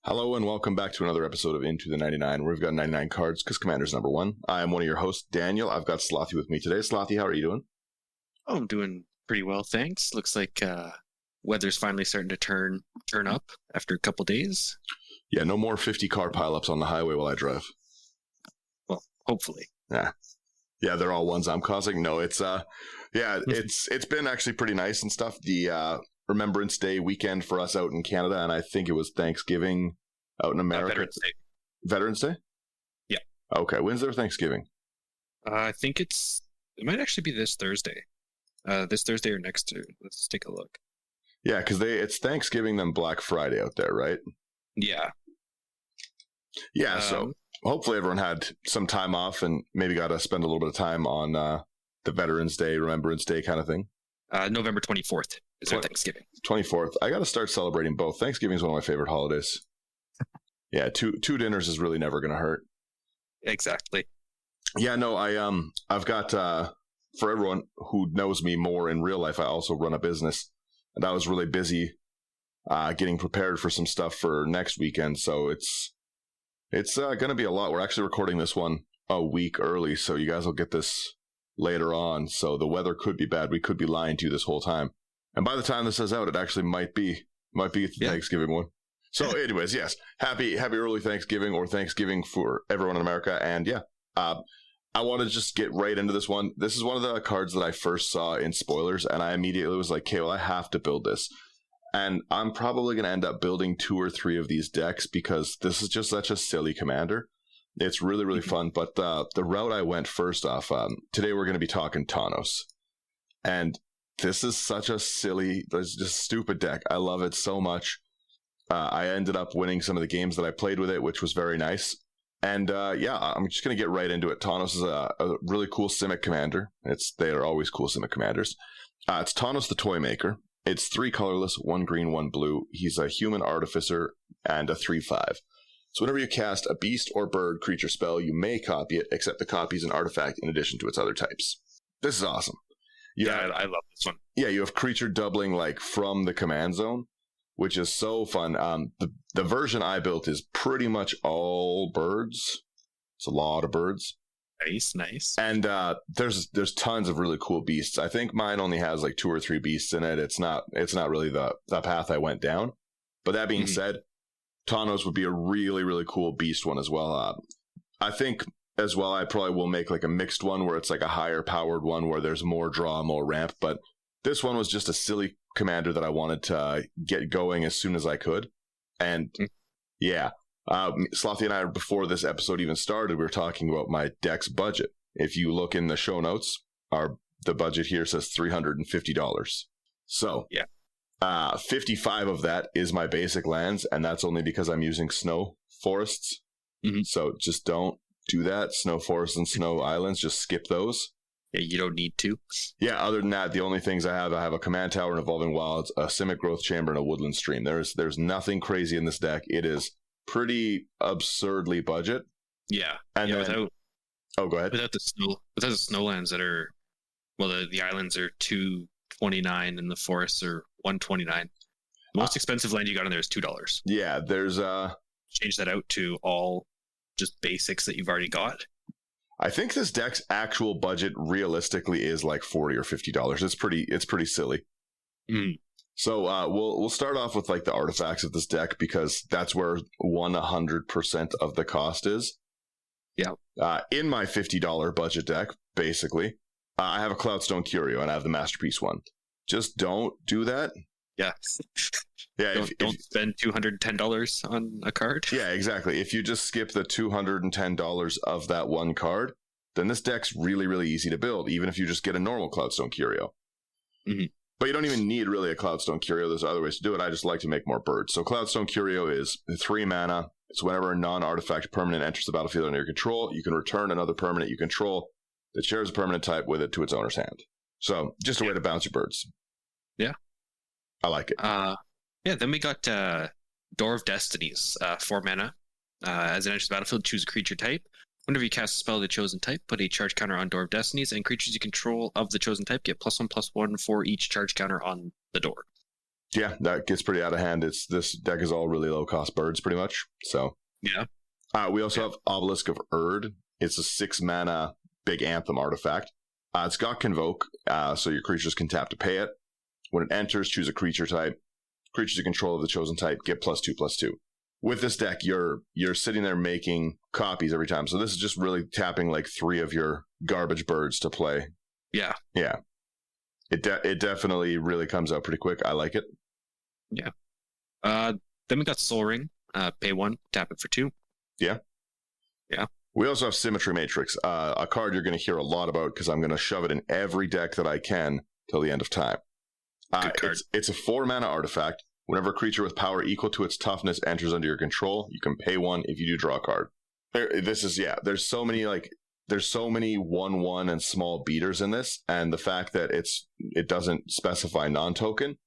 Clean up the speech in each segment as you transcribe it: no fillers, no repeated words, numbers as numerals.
Hello and welcome back to another episode of Into the 99, where we've got 99 cards because Commander's number one. I am one of your hosts, Daniel. I've got Slothy with me today. Slothy, how are you doing? Oh, I'm doing pretty well, thanks. Looks like weather's finally starting to turn up after a couple days. Yeah, no more 50 car pileups on the highway while I drive. Well, hopefully. Yeah, they're all ones I'm causing. No, it's been actually pretty nice and stuff. The Remembrance Day weekend for us out in Canada, and I think it was Thanksgiving out in America. Veterans Day. Veterans Day? Yeah. Okay, when's their Thanksgiving? I think it might actually be this Thursday. This Thursday or next. Let's take a look. Yeah, because it's Thanksgiving then Black Friday out there, right? Yeah. Yeah, so hopefully everyone had some time off and maybe got to spend a little bit of time on the Veterans Day, Remembrance Day kind of thing. November 24th is our Thanksgiving. 24th. I got to start celebrating both. Thanksgiving is one of my favorite holidays. Yeah, two dinners is really never going to hurt. Exactly. Yeah, no, I've got, for everyone who knows me more in real life, I also run a business, and I was really busy getting prepared for some stuff for next weekend, so it's going to be a lot. We're actually recording this one a week early, so you guys will get this later on, so the weather could be bad. We could be lying to you this whole time. And by the time this is out, it actually might be the Thanksgiving one. So anyways, yes, happy early Thanksgiving, or Thanksgiving for everyone in America. And yeah, I want to just get right into this one. This is one of the cards that I first saw in spoilers, and I immediately was like, okay, well, I have to build this. And I'm probably going to end up building 2 or 3 of these decks because this is just such a silly commander. It's really, really fun. But the route I went first off, today we're going to be talking Tawnos. And this is such a silly, just stupid deck. I love it so much. I ended up winning some of the games that I played with it, which was very nice. And I'm just going to get right into it. Tawnos is a really cool simic commander. They are always cool simic commanders. It's Tawnos the Toymaker. It's 3 colorless, 1 green, 1 blue. He's a human artificer and a 3/5. So whenever you cast a beast or bird creature spell, you may copy it, except the copy is an artifact in addition to its other types. This is awesome. I love this one. Yeah, you have creature doubling like from the command zone, which is so fun. The version I built is pretty much all birds. It's a lot of birds. Nice. And there's tons of really cool beasts. I think mine only has like 2 or 3 beasts in it. It's not really the path I went down. But that being said, Tawnos would be a really, really cool beast one as well. I think as well I probably will make like a mixed one where it's like a higher powered one where there's more draw, more ramp. But this one was just a silly commander that I wanted to get going as soon as I could. And yeah. Slothy and I, before this episode even started, we were talking about my deck's budget. If you look in the show notes, the budget here says $350. So, 55 of that is my basic lands, and that's only because I'm using snow forests. So just don't do that. Snow forests and snow islands, just skip those. Yeah, you don't need to. Yeah, other than that, the only things I have a command tower, an evolving wilds, a simic growth chamber, and a woodland stream. There's nothing crazy in this deck. It is pretty absurdly budget. Yeah. And then, go ahead. Without the snowlands that are, well, the islands are $229 and the forests are $129. The most expensive land you got in there is $2. Yeah, there's change that out to all just basics that you've already got. I think this deck's actual budget realistically is like $40 or $50. It's pretty silly. So we'll start off with like the artifacts of this deck because that's where 100% of the cost is. Yeah. In my $50 budget deck, basically, I have a Cloudstone Curio and I have the Masterpiece one. Just don't do that. Yeah. Yeah. Don't spend $210 on a card. Yeah, exactly. If you just skip the $210 of that one card, then this deck's really, really easy to build, even if you just get a normal Cloudstone Curio. But you don't even need really a Cloudstone Curio. There's other ways to do it. I just like to make more birds. So Cloudstone Curio is 3 mana. It's whenever a non-artifact permanent enters the battlefield under your control, you can return another permanent you control that shares a permanent type with it to its owner's hand. So just a way to bounce your birds. Yeah. I like it. Then we got Door of Destinies, 4 mana. As it enters the battlefield, choose a creature type. Whenever you cast a spell of the chosen type, put a charge counter on Door of Destinies, and creatures you control of the chosen type get +1/+1 for each charge counter on the door. Yeah, that gets pretty out of hand. This deck is all really low cost birds, pretty much. So Yeah. we also have Obelisk of Erd. It's a 6 mana big anthem artifact. It's got Convoke, so your creatures can tap to pay it. When it enters, choose a creature type. Creatures you control of the chosen type get +2/+2. With this deck, you're sitting there making copies every time. So this is just really tapping like 3 of your garbage birds to play. Yeah. Yeah. It definitely really comes out pretty quick. I like it. Yeah. Then we got Soul Ring. Pay 1, tap it for 2. Yeah. Yeah. We also have Symmetry Matrix, a card you're going to hear a lot about because I'm going to shove it in every deck that I can till the end of time. Good card. It's a 4 mana artifact. Whenever a creature with power equal to its toughness enters under your control, you can pay 1. If you do, draw a card. There's so many 1/1 and small beaters in this, and the fact that it doesn't specify non-token.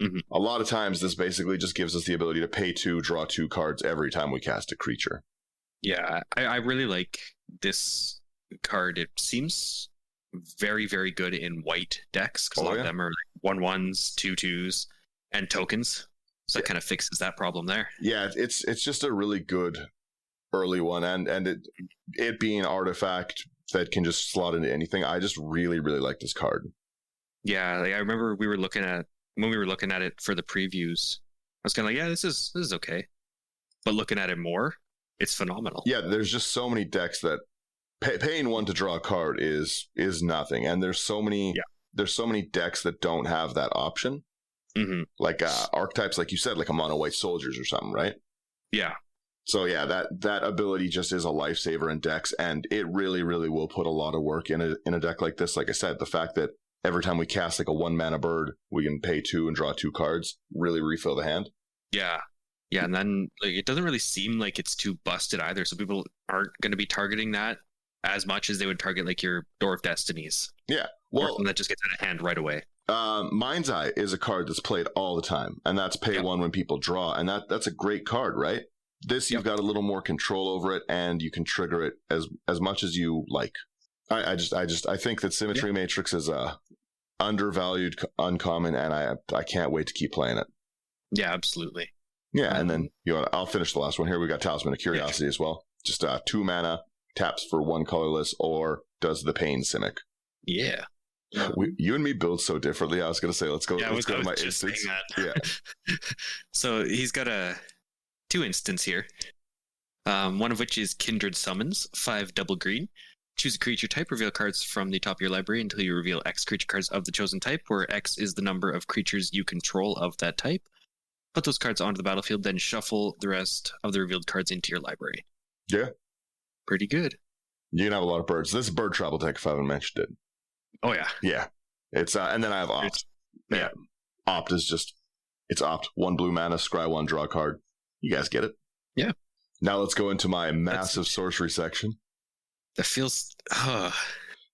Mm-hmm. A lot of times, this basically just gives us the ability to pay 2, draw 2 cards every time we cast a creature. Yeah, I really like this card. It seems very, very good in white decks because a lot of them are like 1/1s, 2/2s, and tokens. So that kind of fixes that problem there. Yeah, it's just a really good early one, and it being an artifact that can just slot into anything. I just really, really like this card. Yeah, like I remember when we were looking at it for the previews, I was kind of like, yeah, this is okay. But looking at it more, it's phenomenal. Yeah, there's just so many decks that paying 1 to draw a card is nothing, and there's so many decks that don't have that option. Mm-hmm. Like archetypes, like you said, like a mono white soldiers or something, right? Yeah. So yeah, that ability just is a lifesaver in decks, and it really, really will put a lot of work in a deck like this. Like I said, the fact that every time we cast like a 1 mana bird, we can pay 2 and draw 2 cards, really refill the hand. Yeah. Yeah, and then like it doesn't really seem like it's too busted either, so people aren't going to be targeting that as much as they would target like your Door of Destinies. Yeah, well, that just gets out of hand right away. Mind's Eye is a card that's played all the time, and that's pay 1 when people draw, and that's a great card, right? This you've got a little more control over it, and you can trigger it as much as you like. I think that Symmetry Matrix is a undervalued uncommon, and I can't wait to keep playing it. Yeah, absolutely. Yeah, and then I'll finish the last one here. We got Talisman of Curiosity as well. Just 2 mana, taps for 1 colorless, or does the Pain Simic. Yeah. You and me build so differently. I was going to say, let's go to my instance. Yeah. So he's got 2 instants here. One of which is Kindred Summons, 5 double green. Choose a creature type, reveal cards from the top of your library until you reveal X creature cards of the chosen type, where X is the number of creatures you control of that type. Put those cards onto the battlefield, then shuffle the rest of the revealed cards into your library. Yeah. Pretty good. You can have a lot of birds. This is bird travel deck if I haven't mentioned it. Oh, yeah. Yeah. It's and then I have Opt. Yeah. Opt is just, it's Opt. 1 blue mana, scry 1, draw a card. You guys get it? Yeah. Now let's go into my massive sorcery section. That feels...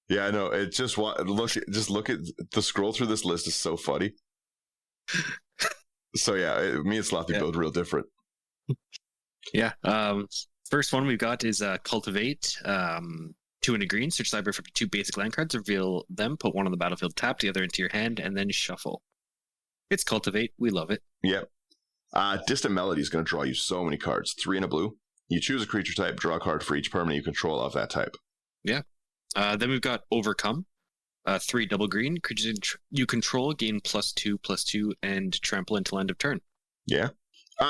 Yeah, I know. It just look at the scroll through this list is so funny. So yeah, me and Slothy build real different. Yeah. First one we've got is Cultivate. 2 and a green. Search library for 2 basic land cards. Reveal them. Put 1 on the battlefield. Tap the other into your hand, and then shuffle. It's Cultivate. We love it. Yep. Distant Melody is going to draw you so many cards. 3 and a blue. You choose a creature type. Draw a card for each permanent you control of that type. Yeah. Then we've got Overcome. 3 double green. Creatures you control gain +2/+2 and trample until end of turn. Yeah.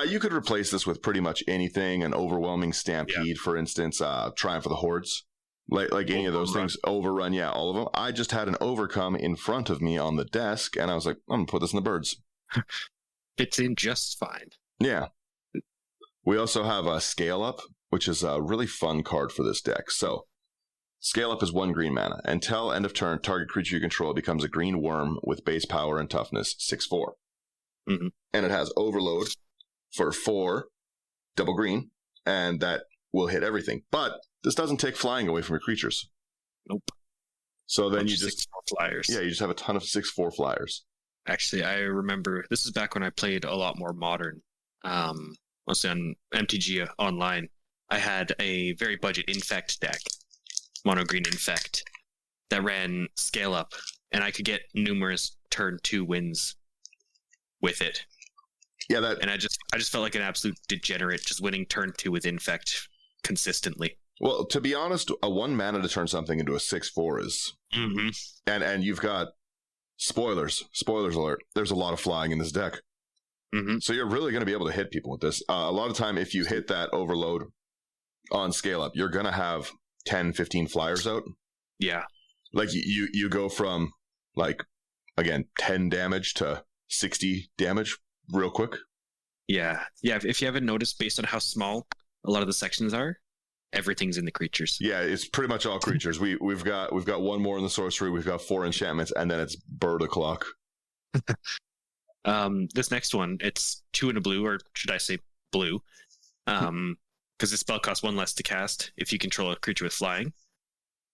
You could replace this with pretty much anything. An Overwhelming Stampede, for instance. Triumph of the Hordes. Like any of those things. Overrun, yeah, all of them. I just had an Overcome in front of me on the desk, and I was like, I'm going to put this in the birds. Fits in just fine. Yeah. We also have a Scale Up, which is a really fun card for this deck. So, Scale Up is 1 green mana. Until end of turn, target creature you control becomes a green worm with base power and toughness 6/4. Mm-hmm. And it has Overload for 4 double green, and that will hit everything. But this doesn't take flying away from your creatures. Nope. So then you just 6/4 flyers. Yeah, you just have a ton of 6/4 flyers. Actually, I remember this is back when I played a lot more modern, mostly on MTG online. I had a very budget Infect deck, mono green Infect, that ran Scale Up, and I could get numerous turn 2 wins with it. Yeah, and I just felt like an absolute degenerate just winning turn 2 with Infect consistently. Well, to be honest, a 1 mana to turn something into a 6/4 is... Mm-hmm. And you've got... Spoilers alert. There's a lot of flying in this deck. Mm-hmm. So you're really going to be able to hit people with this. A lot of time, if you hit that overload on scale up, you're going to have 10, 15 flyers out. Yeah. Like you go from, like, again, 10 damage to 60 damage real quick. Yeah. If you haven't noticed, based on how small a lot of the sections are, everything's in the creatures. Yeah, it's pretty much all creatures. We've got 1 more in the sorcery. We've got 4 enchantments, and then it's bird o'clock. This next one, it's 2 and a blue, or should I say blue? Because the spell costs 1 less to cast if you control a creature with flying.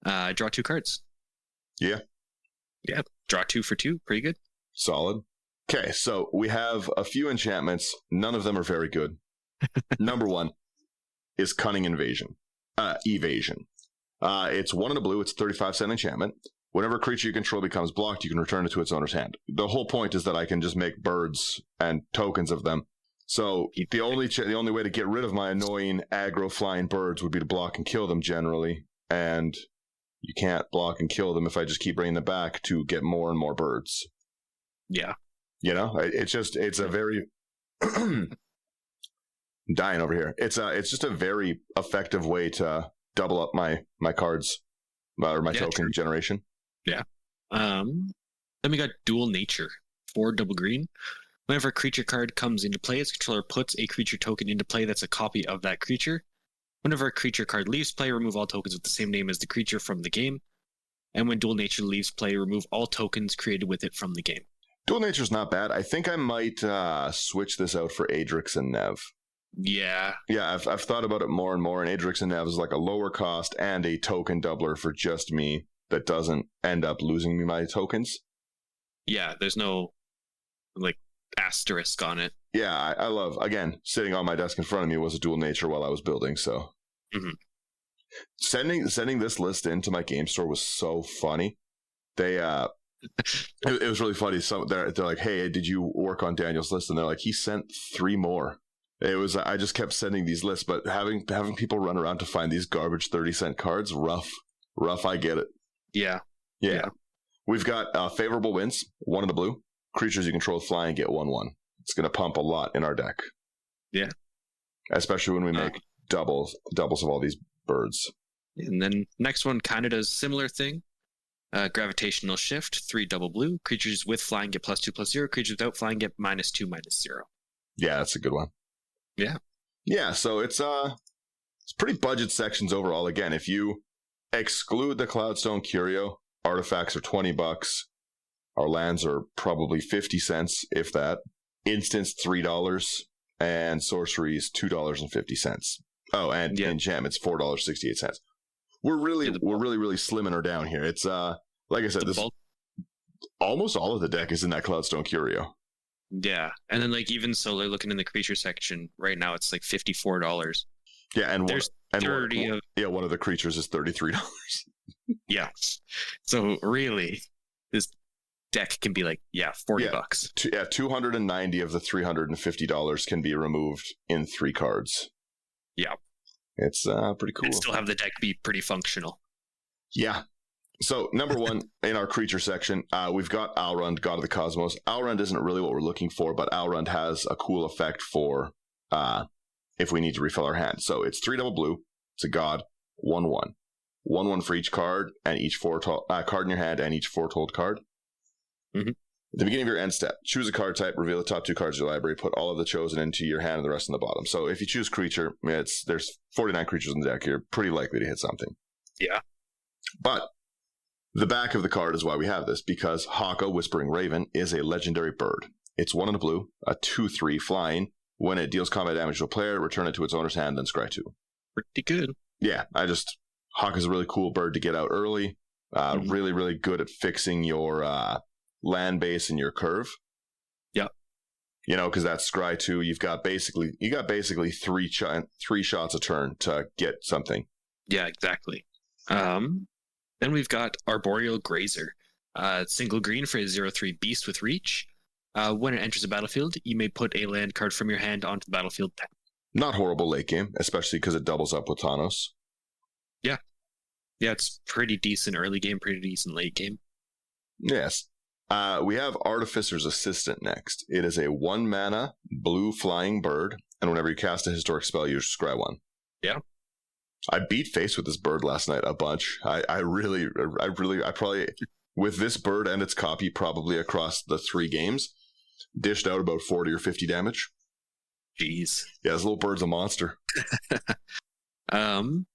Draw 2 cards. Yeah. Yeah, draw 2 for 2. Pretty good. Solid. Okay, so we have a few enchantments. None of them are very good. Number 1 is Cunning Evasion. It's 1 and a blue. It's a 35-cent enchantment. Whenever a creature you control becomes blocked, you can return it to its owner's hand. The whole point is that I can just make birds and tokens of them. So the only way to get rid of my annoying aggro flying birds would be to block and kill them generally. And you can't block and kill them if I just keep bringing them back to get more and more birds. Yeah. You know, it's a very... dying over here. It's just a very effective way to double up my cards or my token generation. Yeah. Then we got Dual Nature, 4 double green. Whenever a creature card comes into play, its controller puts a creature token into play that's a copy of that creature. Whenever a creature card leaves play, remove all tokens with the same name as the creature from the game. And when Dual Nature leaves play, remove all tokens created with it from the game. Dual Nature's not bad. I think I might switch this out for Adrix and Nev. Yeah. Yeah, I've thought about it more and more, and Adrix and Nev is like a lower cost and a token doubler for just me that doesn't end up losing me my tokens. Yeah, there's no, like, asterisk on it. Yeah, I love, again, sitting on my desk in front of me was a Dual Nature while I was building, so. Mm-hmm. Sending this list into my game store was so funny. They, it was really funny. So they're like, hey, did you work on Daniel's list? And they're like, he sent 3 more. It was, I just kept sending these lists, but having people run around to find these garbage 30-cent cards, rough, I get it. Yeah. We've got favorable winds, 1 in the blue. Creatures you control flying get 1/1. It's going to pump a lot in our deck. Yeah. Especially when we make doubles of all these birds. And then next one kind of does similar thing. Gravitational Shift, 3 double blue. Creatures with flying get +2/+0. Creatures without flying get -2/-0. Yeah, that's a good one. Yeah, so it's pretty budget sections overall. Again, if you exclude the Cloudstone Curio, artifacts are $20. Our lands are probably 50 cents, if that. Instants $3, and sorceries $2.50. Oh, and enchantments $4.68. We're really slimming her down here. It's like I said, almost all of the deck is in that Cloudstone Curio. Yeah, and then like even so, they're looking in the creature section right now. It's like $54. Yeah, and there's 30 of one of the creatures is $33. Yeah, so really, this deck can be like $40. Yeah, 290 of the $350 can be removed in 3 cards. Yeah, it's pretty cool. And still have the deck be pretty functional. Yeah. So, number 1 in our creature section, we've got Alrund, God of the Cosmos. Alrund isn't really what we're looking for, but Alrund has a cool effect for if we need to refill our hand. So, it's 3 double blue. It's a god, 1/1. 1/1 for each card, and each card in your hand, and each foretold card. Mm-hmm. At the beginning of your end step, choose a card type, reveal the top 2 cards of your library, put all of the chosen into your hand and the rest in the bottom. So, if you choose creature, there's 49 creatures in the deck. You're pretty likely to hit something. Yeah. But the back of the card is why we have this, because Haka, Whispering Raven, is a legendary bird. It's 1 in a blue, a 2/3 flying. When it deals combat damage to a player, return it to its owner's hand, then scry 2. Pretty good. Yeah, Haka's a really cool bird to get out early. Really, really good at fixing your land base and your curve. Yeah. You know, because that's scry 2. You got basically 3 shots a turn to get something. Yeah, exactly. Then we've got Arboreal Grazer. Single green for a 0/3 beast with reach. When it enters the battlefield, you may put a land card from your hand onto the battlefield. Not horrible late game, especially because it doubles up with Tawnos. Yeah. Yeah, it's pretty decent early game, pretty decent late game. Yes. We have Artificer's Assistant next. It is a 1 mana blue flying bird, and whenever you cast a historic spell, you scry 1. Yeah. I beat face with this bird last night a bunch. I probably, with this bird and its copy, probably across the 3 games, dished out about 40 or 50 damage. Jeez. Yeah, this little bird's a monster. Then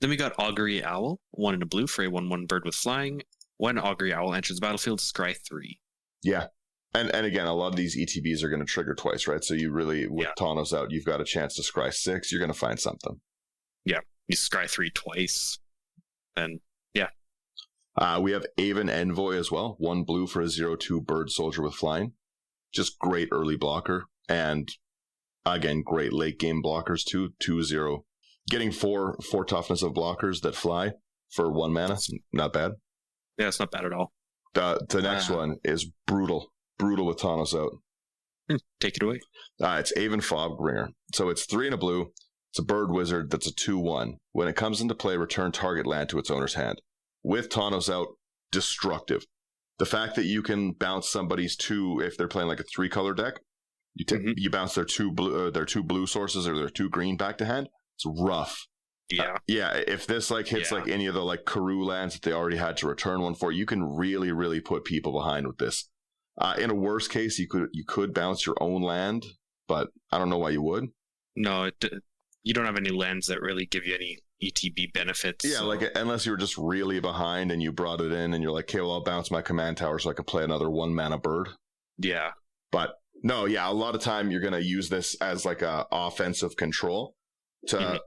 we got Augury Owl, 1 in a blue for a 1/1 bird with flying. When Augury Owl enters the battlefield, scry 3. Yeah. And again, a lot of these ETBs are going to trigger twice, right? So you really, with Tawnos out, you've got a chance to scry 6. You're going to find something. Yeah. You scry 3 twice. And yeah. We have Aven Envoy as well. 1 blue for a 0/2 bird soldier with flying. Just great early blocker. And again, great late game blockers too. 2/0. Getting 4 toughness of blockers that fly for 1 mana. Not bad. Yeah, it's not bad at all. The next one is brutal. Brutal with Tawnos out. Take it away. It's Aven Fogbringer. So it's 3 in a blue. It's a bird wizard that's a 2/1. When it comes into play, return target land to its owner's hand. With Tawnos out, destructive. The fact that you can bounce somebody's 2 if they're playing like a 3-color deck, you bounce their 2 blue sources or their 2 green back to hand. It's rough. Yeah. Yeah, if this like hits like any of the like Karoo lands that they already had to return 1 for, you can really, really put people behind with this. In a worst case, you could bounce your own land, but I don't know why you would. No, you don't have any lands that really give you any ETB benefits. Yeah, so. Like unless you were just really behind and you brought it in and you're like, okay, well, I'll bounce my command tower so I can play another 1 mana bird. Yeah. But no, yeah, a lot of time you're going to use this as like a offensive control to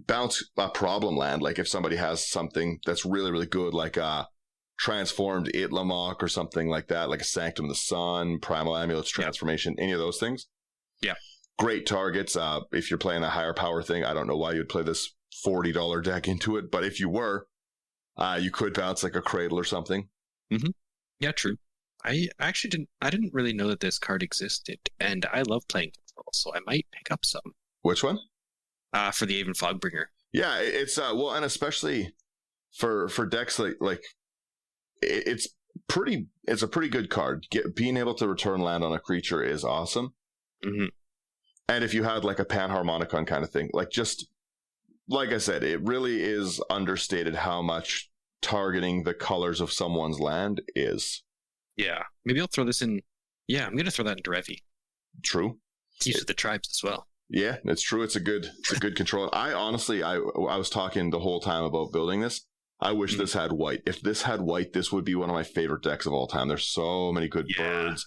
bounce a problem land. Like if somebody has something that's really, really good, like a transformed Itlamok or something like that, like a Sanctum of the Sun, Primal Amulet's transformation, any of those things. Yeah. Great targets. If you're playing a higher power thing, I don't know why you'd play this $40 deck into it, but if you were, you could bounce like a Cradle or something. Mm-hmm. Yeah, true. I actually didn't really know that this card existed, and I love playing Control, so I might pick up some. Which one? For the Aven Fogbringer. Yeah, it's well, and especially for decks like it's a pretty good card. Being able to return land on a creature is awesome. Mm-hmm. And if you had like a Panharmonicon kind of thing, like just like I said, it really is understated how much targeting the colors of someone's land is. Yeah, maybe I'll throw this in. Yeah, I'm going to throw that into Revy. True. It's used with the tribes as well. Yeah, it's true. It's a good control. I honestly, I was talking the whole time about building this. I wish this had white. If this had white, this would be one of my favorite decks of all time. There's so many good birds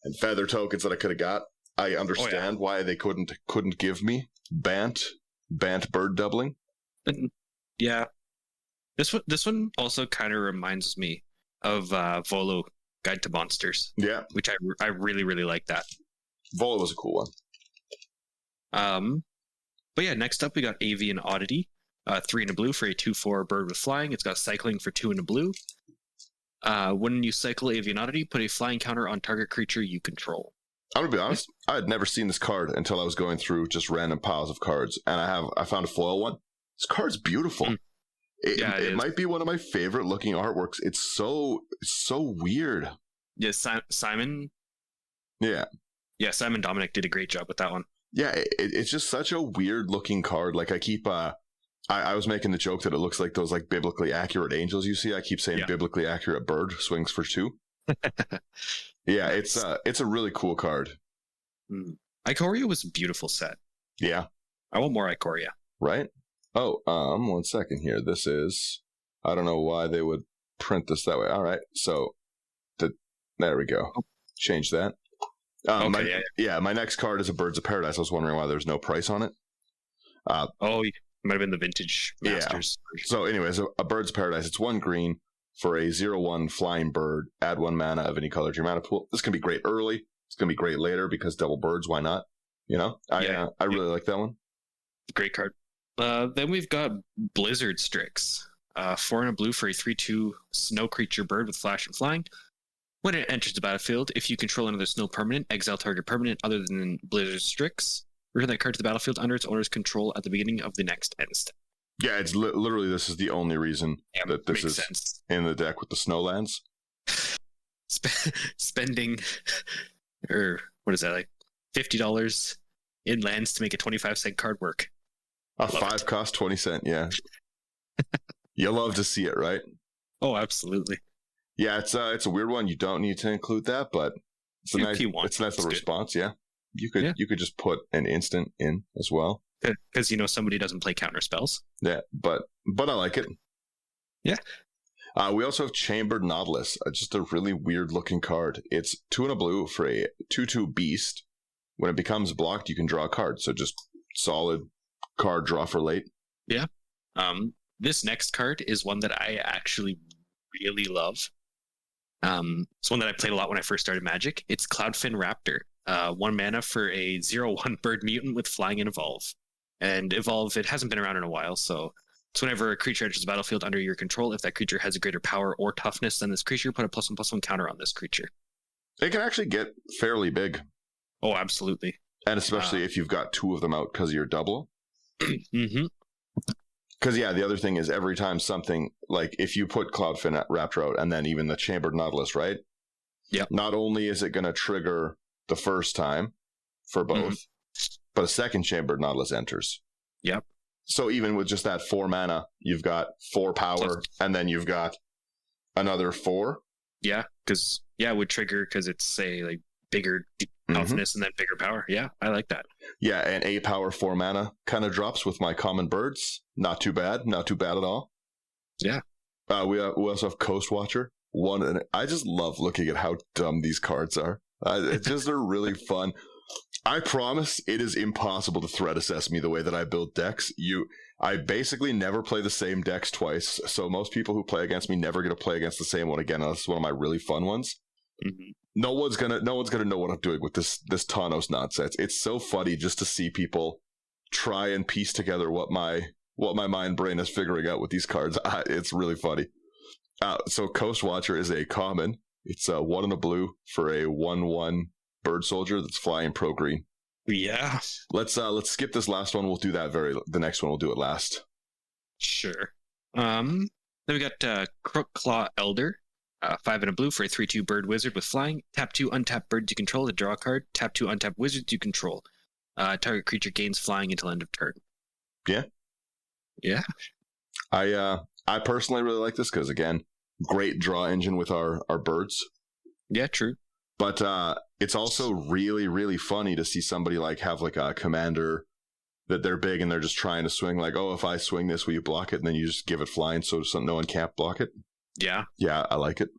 and feather tokens that I could have got. I understand why they couldn't give me Bant bird doubling. Yeah, this one also kind of reminds me of Volo Guide to Monsters. Yeah, which I really, really like that. Volo was a cool one. But yeah, next up we got Avian Oddity, 3 in a blue for a 2/4 bird with flying. It's got cycling for 2 in a blue. When you cycle Avian Oddity, put a flying counter on target creature you control. I'm gonna be honest, I had never seen this card until I was going through just random piles of cards, and I found a foil one. This card's beautiful. It might be one of my favorite looking artworks. It's so weird. Yeah, Simon. Yeah, Simon Dominic did a great job with that one. Yeah, it's just such a weird looking card. Like I keep, I was making the joke that it looks like those like biblically accurate angels you see. I keep saying biblically accurate bird swings for 2. Yeah, it's a really cool card. Ikoria was a beautiful set. Yeah, I want more Ikoria. Right? Oh, 1 second here. This is, I don't know why they would print this that way. All right, so there we go. Change that. My next card is a Birds of Paradise. I was wondering why there's no price on it. It might have been the Vintage Masters. Yeah. So anyways, a Birds of Paradise. It's 1 green for a 0/1 flying bird. Add 1 mana of any color to your mana pool. This can be great early. It's going to be great later because double birds. Why not? You know, I really like that one. Great card. Then we've got Blizzard Strix. 4 in a blue for a 3/2 snow creature bird with flash and flying. When it enters the battlefield, if you control another snow permanent, exile target permanent other than Blizzard Strix. Return that card to the battlefield under its owner's control at the beginning of the next end step. Yeah, it's literally this is the only reason that this is sense. In the deck with the snowlands. Spending, or what is that, like $50 in lands to make a 25-cent card work. A 5 cost 20 cent, yeah. You love to see it, right? Oh, absolutely. Yeah, it's a weird one. You don't need to include that, but it's a nice little response. Yeah, you could just put an instant in as well because somebody doesn't play counter spells. Yeah, but I like it. Yeah. We also have Chambered Nautilus, just a really weird looking card. It's 2 and a blue for a 2/2 beast. When it becomes blocked, you can draw a card. So just solid card draw for late. Yeah. This next card is one that I actually really love. It's one that I played a lot when I first started Magic. It's Cloudfin Raptor. 1 mana for a 0/1 bird mutant with flying and evolve. And evolve, it hasn't been around in a while, so it's whenever a creature enters the battlefield under your control, if that creature has a greater power or toughness than this creature, put a +1/+1 counter on this creature. It can actually get fairly big. Oh, absolutely. And especially if you've got 2 of them out because of your double. Mm-hmm. Because, yeah, the other thing is every time something, like if you put Cloudfin Raptor out and then even the Chambered Nautilus, right? Yeah. Not only is it going to trigger the first time for both, but a second Chambered Nautilus enters. Yep. So even with just that 4 mana, you've got 4 power and then you've got another 4. Yeah, because, it would trigger because it's, say, like bigger toughness and then bigger power. Yeah, I like that. Yeah, and 8 power, 4 mana kind of drops with my common birds. Not too bad at all. Yeah. We also have Coast Watcher. And I just love looking at how dumb these cards are. They're really fun. I promise it is impossible to threat assess me the way that I build decks. I basically never play the same decks twice, so most people who play against me never get to play against the same one again, unless it's one of my really fun ones. Mm-hmm. No one's gonna know what I'm doing with this Tawnos nonsense. It's so funny just to see people try and piece together what my mind brain is figuring out with these cards. It's really funny. So Coast Watcher is a common. It's a 1 and a blue for a 1/1 bird soldier that's flying pro green. Yeah. Let's skip this last one. We'll do the next one. We'll do it last. Sure. Then we got Crook Claw Elder. 5 and a blue for a 3/2 bird wizard with flying. Tap 2 untap birds you control to draw a card. Tap 2 untap wizards you control. Target creature gains flying until end of turn. Yeah. Yeah. I personally really like this because, again, great draw engine with our birds. Yeah, true. But it's also really, really funny to see somebody have a commander that they're big and they're just trying to swing if I swing this, will you block it? And then you just give it flying so no one can't block it. Yeah. Yeah, I like it.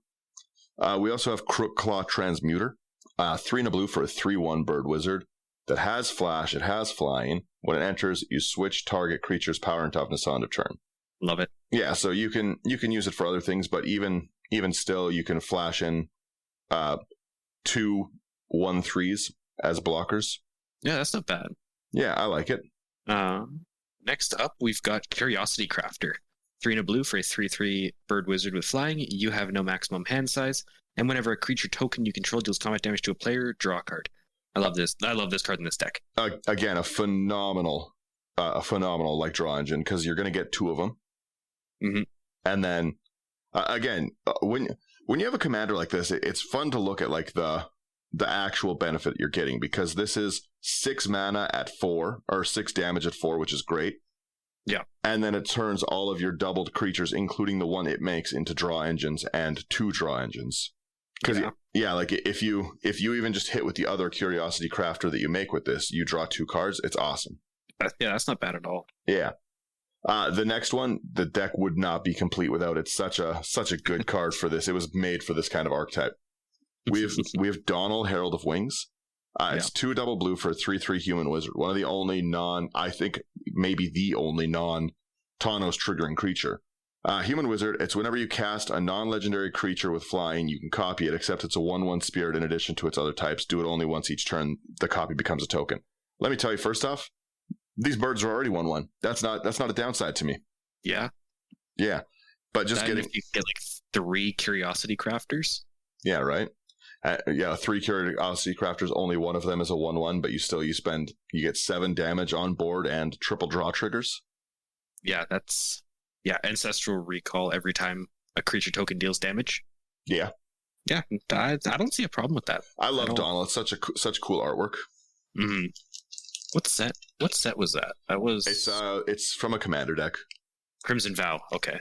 We also have Crook Claw Transmuter. 3 and a blue for a 3/1 bird wizard that has flash, it has flying. When it enters, you switch target creature's power and toughness on to turn. Love it. Yeah, so you can use it for other things, but even still, you can flash in 2 1/3s as blockers. Yeah, that's not bad. Yeah, I like it. Next up, we've got Curiosity Crafter. 3 and a blue for a 3/3 bird wizard with flying. You have no maximum hand size, and whenever a creature token you control deals combat damage to a player, draw a card. I love this. I love this card in this deck. Again, a phenomenal draw engine because you're going to get 2 of them. Mm-hmm. And then again, when you have a commander like this, it's fun to look at the actual benefit you're getting because this is 6 mana at 4 or 6 damage at 4, which is great. Yeah. And then it turns all of your doubled creatures, including the one it makes, into draw engines and 2 draw engines. Because if you even just hit with the other Curiosity Crafter that you make with this, you draw 2 cards. It's awesome. Yeah, that's not bad at all. Yeah. The next one, the deck would not be complete without it. Such a good card for this. It was made for this kind of archetype. We have Donald, Herald of Wings. It's 2 double blue for a 3/3 human wizard. One of the only I think maybe the only non-Tawnos triggering creature. Human wizard, it's whenever you cast a non-legendary creature with flying, you can copy it, except it's a 1/1 spirit in addition to its other types. Do it only once each turn. The copy becomes a token. Let me tell you, first off, these birds are already 1/1. That's not a downside to me. Yeah. Yeah. But just if you get 3 Curiosity Crafters. Yeah, right. Yeah, 3 Curiosity Crafters, only one of them is a 1/1, but you get 7 damage on board and triple draw triggers. Yeah, Ancestral Recall every time a creature token deals damage. Yeah. Yeah, I don't see a problem with that. I love Donald. It's such cool artwork. Mm-hmm. What set was that? That was... It's from a commander deck. Crimson Vow, okay.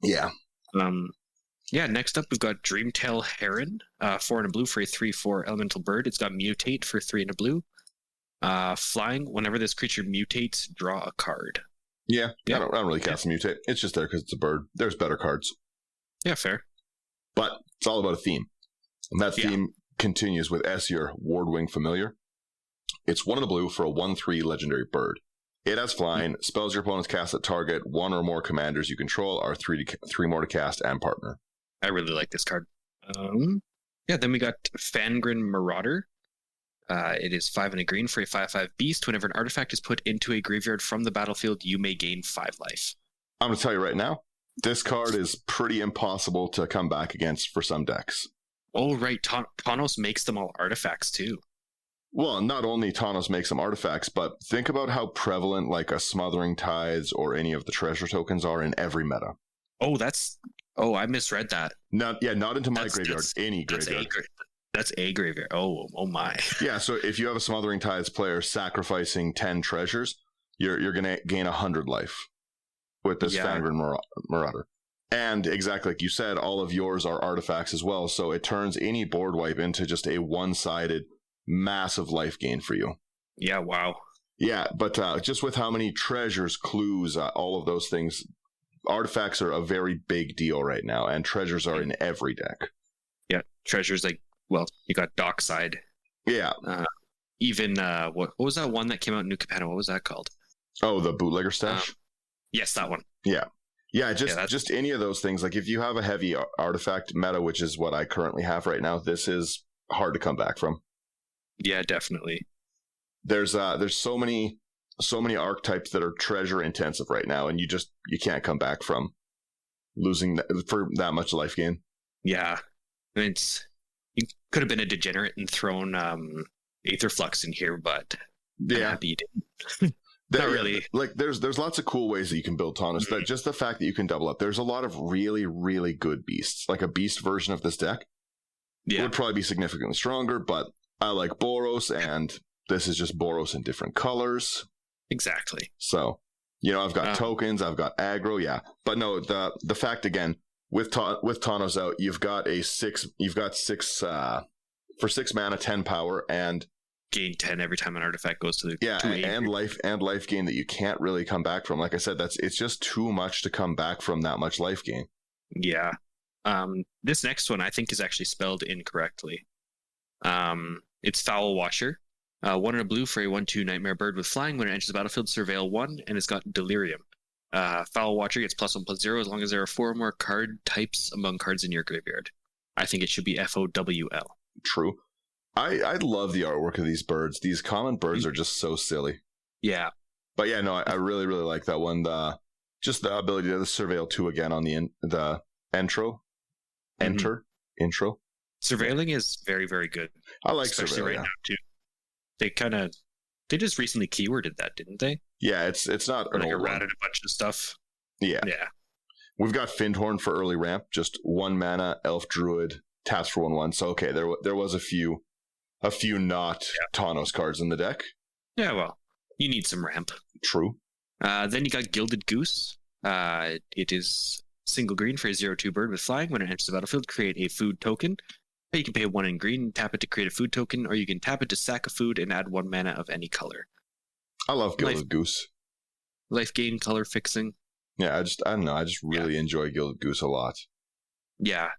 Yeah. Yeah, next up we've got Dreamtail Heron, 4 and a blue for a 3/4 elemental bird. It's got Mutate for 3 and a blue. Flying, whenever this creature mutates, draw a card. Yeah. I don't really cast Mutate. It's just there because it's a bird. There's better cards. Yeah, fair. But it's all about a theme. And that theme continues with Esir, Wardwing Familiar. It's 1 and a blue for a 1/3 legendary bird. It has flying. Spells your opponents cast at target. 1 or more commanders you control are 3 more to cast and partner. I really like this card. Then we got Fangren Marauder. It is 5 and a green for a 5/5 beast. Whenever an artifact is put into a graveyard from the battlefield, you may gain 5 life. I'm going to tell you right now, this card is pretty impossible to come back against for some decks. Oh, right. Tawnos makes them all artifacts, too. Well, not only Tawnos makes them artifacts, but think about how prevalent like a Smothering Tides or any of the treasure tokens are in every meta. Oh, I misread that. Not into my graveyard. Any graveyard. That's a graveyard. Oh my. Yeah, so if you have a Smothering Tides player sacrificing 10 treasures, you're going to gain 100 life with this Fangren Marauder. And exactly like you said, all of yours are artifacts as well, so it turns any board wipe into just a one-sided massive life gain for you. Yeah, wow. Yeah, but just with how many treasures, clues, all of those things, artifacts are a very big deal right now, and treasures are in every deck. Yeah, treasures you got Dockside. Yeah. Even, what was that one that came out in New Capenna? What was that called? Oh, the Bootlegger Stash? Yes, that one. Yeah. Yeah, just any of those things. Like if you have a heavy artifact meta, which is what I currently have right now, this is hard to come back from. Yeah, definitely. There's so many archetypes that are treasure intensive right now, and you can't come back from losing for that much life gain. Yeah, I mean, you could have been a degenerate and thrown Aetherflux in here, but I'm happy you didn't. Not really. Like there's lots of cool ways that you can build Tawnos. That just the fact that you can double up. There's a lot of really, really good beasts. Like a beast version of this deck would probably be significantly stronger, but I like Boros, and this is just Boros in different colors. Exactly. So, I've got tokens, I've got aggro, but no, the fact again with Tawnos out, you've got 6 for 6 mana, 10 power, and gain 10 every time an artifact goes to the and life gain that you can't really come back from. Like I said, it's just too much to come back from that much life gain. Yeah. This next one I think is actually spelled incorrectly. It's Foul Watcher. 1 and a blue for a 1/2 nightmare bird with flying. When it enters the battlefield, surveil 1, and it's got Delirium. Foul Watcher gets +1/+0 as long as there are 4 or more card types among cards in your graveyard. I think it should be FOWL. True. I love the artwork of these birds. These common birds are just so silly. Yeah. But yeah, no, I really, really like that one. Just the ability to surveil 2 again on the intro. Intro. Surveilling is very, very good. I like especially surveil, right now too. They just recently keyworded that, didn't they? Yeah, it's not an old one. Errated a bunch of stuff. Yeah. Yeah. We've got Findhorn for early ramp, just 1 mana, Elf Druid, taps for 1/1. So okay, there was a few not Tawnos cards in the deck. Yeah, well, you need some ramp. True. Then you got Gilded Goose. It is single green for a 0/2 bird with flying. When it enters the battlefield, create a food token. You can pay 1 in green, tap it to create a food token, or you can tap it to sack a food and add 1 mana of any color. I love Gilded Goose. Life gain, color fixing. Yeah, I don't know. I just really enjoy Gilded Goose a lot. Yeah.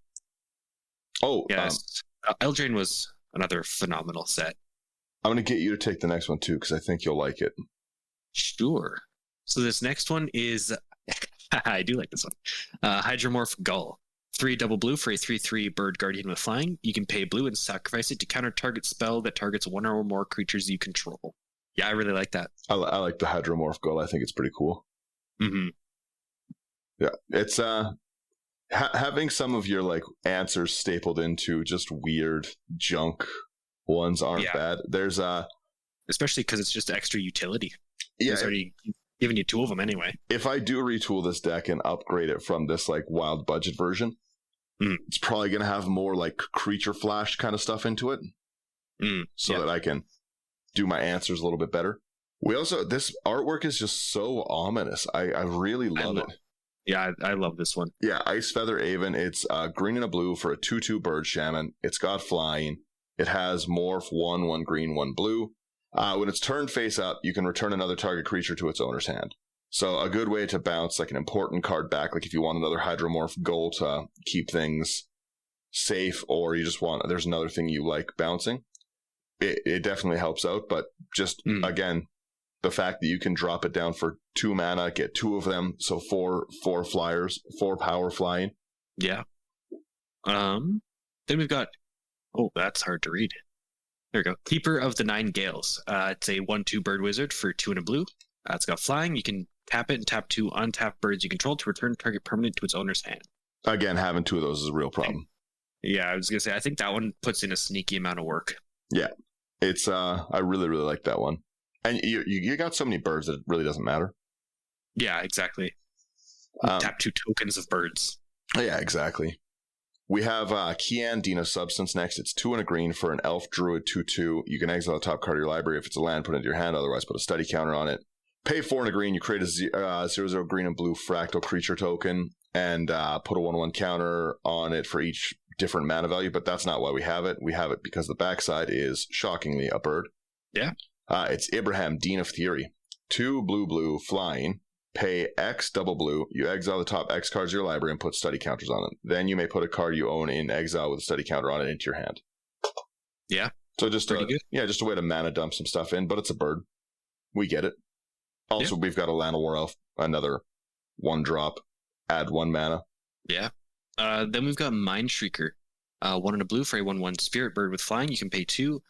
Oh, yes. Eldraine was another phenomenal set. I'm going to get you to take the next one too, because I think you'll like it. Sure. So this next one is, I do like this one. Hydromorph Gull. 3 double blue for a 3/3 bird guardian with flying. You can pay blue and sacrifice it to counter target spell that targets 1 or more creatures you control. Yeah, I really like that. I like the Hydromorph Gull. I think it's pretty cool. Mm-hmm. Yeah, it's Having some of your like answers stapled into just weird junk ones aren't bad. There's especially because it's just extra utility. Yeah, it's already giving you 2 of them anyway. If I do retool this deck and upgrade it from this like wild budget version, it's probably going to have more like creature flash kind of stuff into it, so that I can do my answers a little bit better. We also, this artwork is just so ominous. I really love it. Yeah, I love this one. Yeah, Ice Feather Aven. It's green and a blue for a 2/2 bird shaman. It's got flying. It has morph 1 green, 1 blue. When it's turned face up, you can return another target creature to its owner's hand. So a good way to bounce like an important card back, like if you want another Hydromorph goal to keep things safe, or you just want, there's another thing you like bouncing. It definitely helps out, but just, again, the fact that you can drop it down for 2 mana, get 2 of them, so 4 flyers, 4 power flying. Yeah. Then we've got, that's hard to read. There we go. Keeper of the 9 Gales. It's a 1/2 bird wizard for 2 and a blue. It's got flying. You can tap it and tap 2 untapped birds you control to return target permanent to its owner's hand. Again, having 2 of those is a real problem. Yeah, I was going to say, I think that one puts in a sneaky amount of work. Yeah. It's, I really, really like that one. And you got so many birds that it really doesn't matter. Yeah, exactly. Tap 2 tokens of birds. Yeah, exactly. We have Kian, Dean of Substance next. It's 2 and a green for an elf druid 2/2. You can exile the top card of your library. If it's a land, put it into your hand. Otherwise, put a study counter on it. Pay 4 and a green. You create a 0/0 green and blue fractal creature token and put a 1/1 counter on it for each different mana value. But that's not why we have it. We have it because the backside is shockingly a bird. Yeah. It's Ibrahim, Dean of Theory. 2 blue flying. Pay X double blue. You exile the top X cards of your library and put study counters on them. Then you may put a card you own in exile with a study counter on it into your hand. Yeah. So just just a way to mana dump some stuff in, but it's a bird. We get it. Also, we've got a Lana War Elf, another 1-drop, add 1 mana. Yeah. Then we've got Mind Shrieker. 1 and a blue for a 1/1 spirit bird with flying. You can pay 2.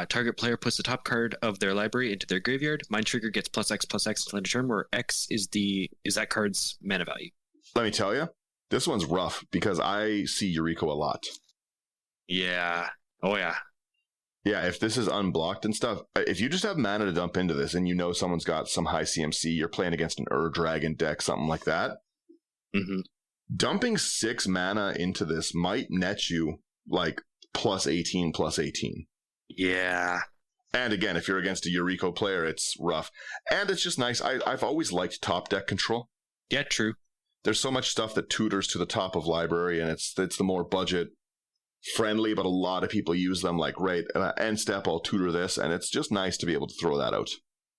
Target player puts the top card of their library into their graveyard. Mind Trigger gets +X until end of turn, where X is that card's mana value. Let me tell you, this one's rough because I see Yuriko a lot. Yeah. Oh, yeah. Yeah, if this is unblocked and stuff, if you just have mana to dump into this and you know someone's got some high CMC, you're playing against an Dragon deck, something like that. Dumping 6 mana into this might net you like +18. Yeah. And again, if you're against a Yuriko player, it's rough. And it's just nice. I've always liked top deck control. Yeah, true. There's so much stuff that tutors to the top of library, and it's the more budget friendly, but a lot of people use them like, right, end step, I'll tutor this, and it's just nice to be able to throw that out.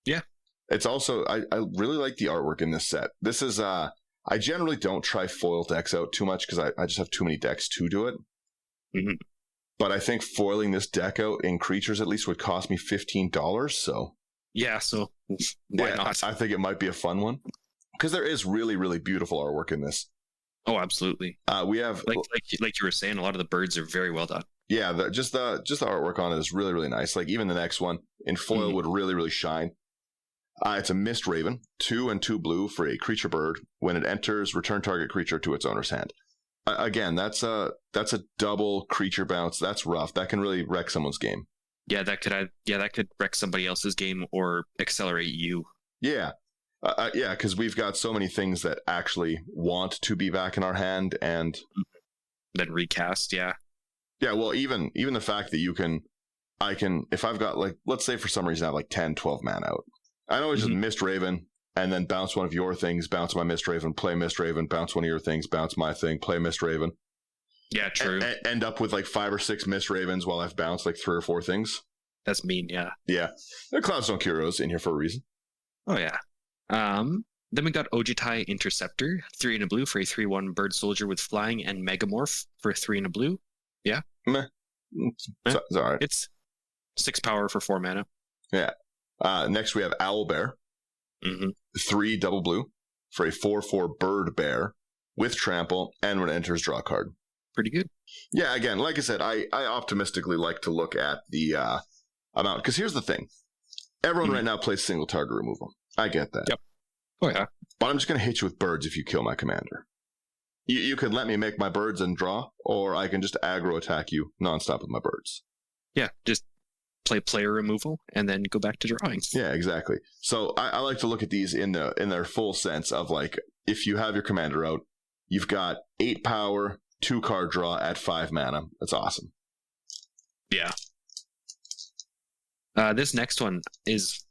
Yeah. It's also, I really like the artwork in this set. This is, I generally don't try foil decks out too much because I just have too many decks to do it. But I think foiling this deck out in creatures at least would cost me $15, so... Yeah, so why not? I think it might be a fun one. Because there is really, really beautiful artwork in this. Oh, absolutely. We have... Like you were saying, a lot of the birds are very well done. Yeah, just the artwork on it is really, really nice. Like, even the next one in foil would really, really shine. It's a Mist Raven, 2 and 2 blue for a creature bird. When it enters, return target creature to its owner's hand. Again, that's a double creature bounce. That's rough. That can really wreck someone's game. Yeah, that could wreck somebody else's game or accelerate you. Yeah. Because we've got so many things that actually want to be back in our hand and then recast. Yeah. Well, even the fact that I can, if I've got like, let's say for some reason I have like 10, 12 mana out. I know it's just Mist Raven and then bounce one of your things, bounce my Mist Raven, play Mist Raven, bounce one of your things, bounce my thing, play Mist Raven. Yeah, true. End up with like 5 or 6 Mist Ravens while I've bounced like 3 or 4 things. That's mean, yeah. Yeah. The Cloudstone Kuros in here for a reason. Oh, yeah. Then we got Ojitai Interceptor, 3 and a blue for a 3/1 bird soldier with flying and Megamorph for 3 and a blue. Yeah. Meh. It's all right. It's 6 power for 4 mana. Yeah. Next we have Owlbear. 3 double blue for a 4/4 bird bear with trample, and when it enters, draw a card. Pretty good. Yeah, again, like I said, I optimistically like to look at the amount, because here's the thing. Everyone right now plays single target removal. I get that. Yep. Oh, yeah. But I'm just going to hit you with birds if you kill my commander. You could let me make my birds and draw, or I can just aggro attack you nonstop with my birds. Yeah, just play player removal and then go back to drawing. Yeah, exactly. So I like to look at these in their full sense of like, if you have your commander out, you've got 8 power, 2 card draw at 5 mana. That's awesome. Yeah. This next one is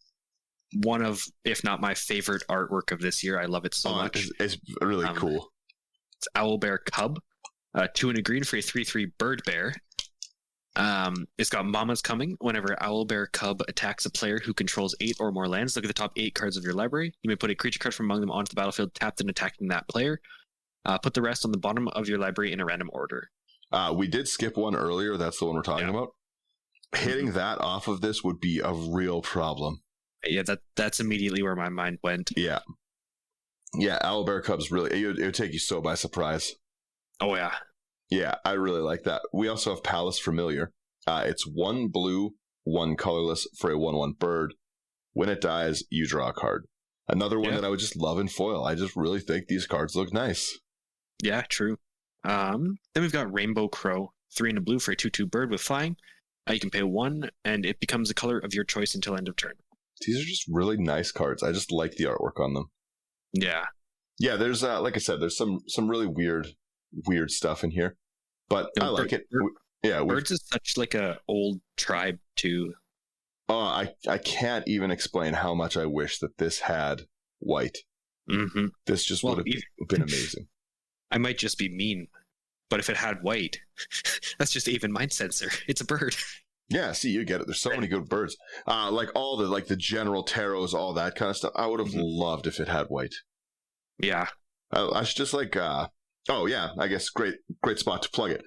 one of, if not my favorite artwork of this year. I love it so much. It's really cool. It's Owlbear Cub, 2 and a green for a 3/3 bird bear. It's got Mama's Coming. Whenever Owlbear Cub attacks a player who controls 8 or more lands, look at the top 8 cards of your library. You may put a creature card from among them onto the battlefield, tapped and attacking that player. Put the rest on the bottom of your library in a random order. We did skip one earlier. That's the one we're talking about. Hitting that off of this would be a real problem. Yeah, that's immediately where my mind went. Yeah. Yeah, Owlbear Cub's really... It would take you so by surprise. Oh, yeah. Yeah, I really like that. We also have Palace Familiar. It's 1 blue, 1 colorless for a 1/1 bird. When it dies, you draw a card. Another one that I would just love in foil. I just really think these cards look nice. Yeah, true. Then we've got Rainbow Crow, 3 and a blue for a 2/2 bird with flying. You can pay 1, and it becomes the color of your choice until end of turn. These are just really nice cards. I just like the artwork on them. Yeah. Yeah, there's, like I said, there's some really weird stuff in here. But I like it. Birds is such like a old tribe, too. Oh, I can't even explain how much I wish that this had white. Mm-hmm. This just would have been amazing. I might just be mean, but if it had white, that's just even mind sensor. It's a bird. Yeah, see, you get it. There's so many good birds. Like all the general tarots, all that kind of stuff. I would have loved if it had white. Yeah. I should just like, oh yeah, I guess great spot to plug it.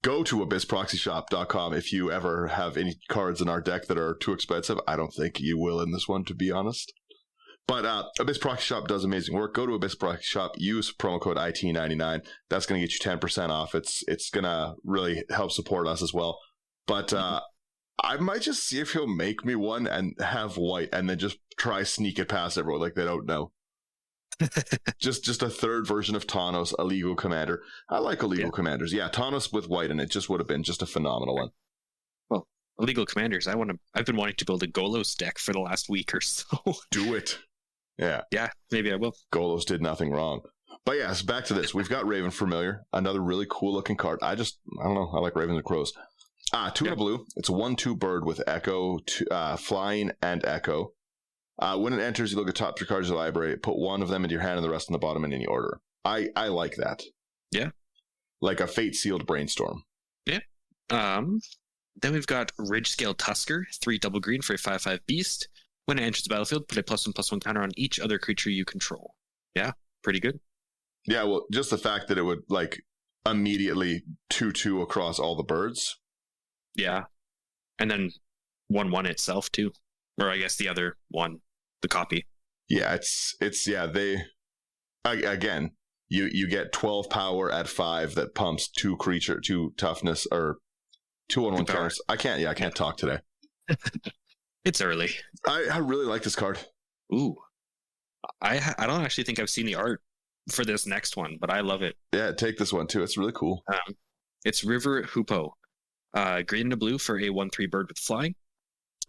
Go to abyssproxyshop.com if you ever have any cards in our deck that are too expensive. I don't think you will in this one, to be honest. But Abyss Proxy Shop does amazing work. Go to Abyss Proxy Shop, use promo code IT99. That's going to get you 10% off. It's going to really help support us as well. But I might just see if he'll make me one and have white and then just try sneak it past everyone like they don't know. just a third version of Tawnos, a legal commander. I like illegal commanders. Yeah, Tawnos with white in it just would have been just a phenomenal one. Well, illegal commanders, I've been wanting to build a Golos deck for the last week or so. Do it. Yeah. Yeah, maybe I will. Golos did nothing wrong. But yes, back to this. We've got Raven Familiar, another really cool looking card. I don't know. I like ravens and crows. 2 and a blue. It's a 1/2 bird with echo, flying and echo. When it enters, you look at top 3 cards of the library, put 1 of them into your hand and the rest in the bottom in any order. I like that. Yeah. Like a fate-sealed brainstorm. Yeah. Then we've got Ridgescale Tusker, 3 double green for a 5/5 beast. When it enters the battlefield, put a +1/+1 counter on each other creature you control. Yeah, pretty good. Yeah, well, just the fact that it would, like, immediately 2/2 across all the birds. Yeah. And then 1/1 itself, too. Or I guess the other one, the copy. Yeah, again, you get 12 power at 5 that pumps 2 toughness, or 2/1 counters. I can't talk today. It's early. I really like this card. Ooh. I don't actually think I've seen the art for this next one, but I love it. Yeah, take this one too. It's really cool. It's River Hoopoe. Green and a blue for a 1/3 bird with flying.